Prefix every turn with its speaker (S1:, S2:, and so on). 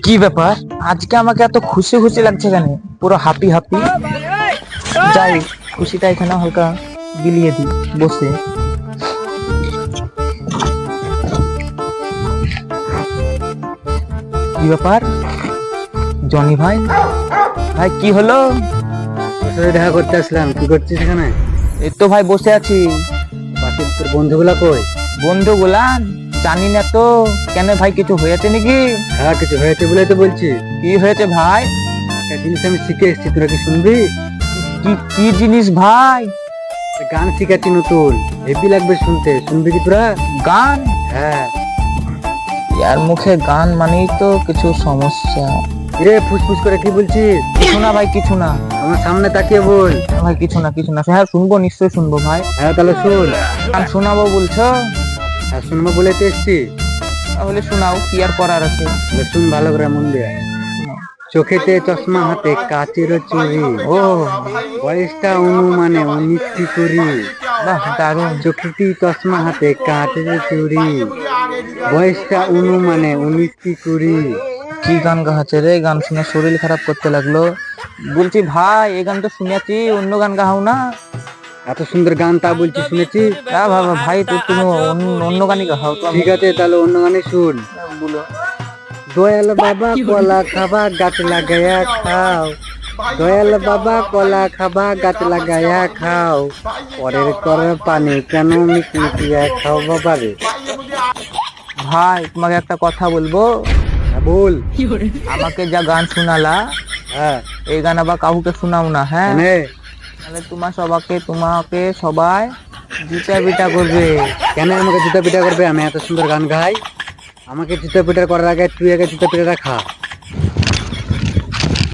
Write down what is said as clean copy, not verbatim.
S1: কি ব্যাপার, আজকে আমাকে এত খুশি খুশি লাগছে কেন? পুরো হ্যাপি হ্যাপি। যাই, খুশিটা এখানে হালকা বিলিয়ে দিই বসে। কি ব্যাপার জনি ভাই? ভাই কি হলো?
S2: তোর সাথে দেখা করতে আসলাম। কি করছিস এখানে?
S1: এই তো ভাই বসে আছি।
S2: বাকি তোর বন্ধুগুলা কই?
S1: বন্ধুগুলা জানি না তো। কেন ভাই, কিছু হয়েছে নাকি?
S2: হ্যাঁ, কিছু হয়েছে বলে তো বলছি।
S1: কি হয়েছে ভাই?
S2: একটা জিনিস আমি শিখে এসেছি, তোরা কি শুনবি?
S1: কি কি জিনিস ভাই?
S2: একটা গান শিখাচ্ছি নতুন, হেভি লাগবে শুনতে। শুনবি কি তোরা?
S1: গান?
S2: হ্যাঁ।
S1: ইয়ার মুখে গান মানেই তো কিছু সমস্যা।
S2: রে ফুসফুস করে কি বলছিস?
S1: কিছু না ভাই, কিছু না।
S2: আমার সামনে তাকিয়ে বল।
S1: ভাই কিছু না, কিছু না। হ্যাঁ শুনবো, নিশ্চয়ই শুনবো ভাই।
S2: হ্যাঁ তাহলে শোন।
S1: গান শোনাবো বলছো?
S2: হ্যাঁ শুনবো বলে তো এসছি।
S1: তাহলে শোনাও, কি আর করার আছে।
S2: তাহলে শুন ভালো করে মন দিয়ে। চোখেতে চশমা, হাতে কাচের চুড়ি,
S1: ও
S2: বয়সটা অনুমানে 19 কি কুড়ি।
S1: বাহ, দারুণ।
S2: চোখেতে চশমা, হাতে কাচের চুড়ি, বয়সটা অনুমানে 19 কি কুড়ি।
S1: কি গান গাহাচ্ছে রে? গান শুনে শরীর খারাপ করতে লাগলো। বলছি ভাই, এই গান তো শুনেছি, অন্য গান গাও না।
S2: এত সুন্দর গান তা বলছি শুনেছি।
S1: ভাই তো তুমি অন্য গানই গাও তো।
S2: ঠিক আছে তাহলে অন্য গানে শুন।
S1: বলো।
S2: দয়াল বাবা কলা খাবা গাছ লাগায়া খাও, দয়াল বাবা কলা খাবা গাছ লাগায়া খাও, পরের করে পানি কেন মিটমিটিয়া খাও বাবা রে।
S1: ভাই তোমাকে একটা কথা বলবো।
S2: হ্যাঁ, বল।
S1: আমাকে যা গান শোনালা,
S2: হ্যাঁ
S1: এই গান আবার কাউকে শোনাও না, হ্যাঁ?
S2: মানে
S1: তাহলে তোমাকে সবাই জুতা পিটা করবে।
S2: কেন আমাকে জুতা পিটা করবে? আমি এত সুন্দর গান গাই। আমাকে জুতা পিটা করার আগে তুই আগে জুতা পিটাটা খা।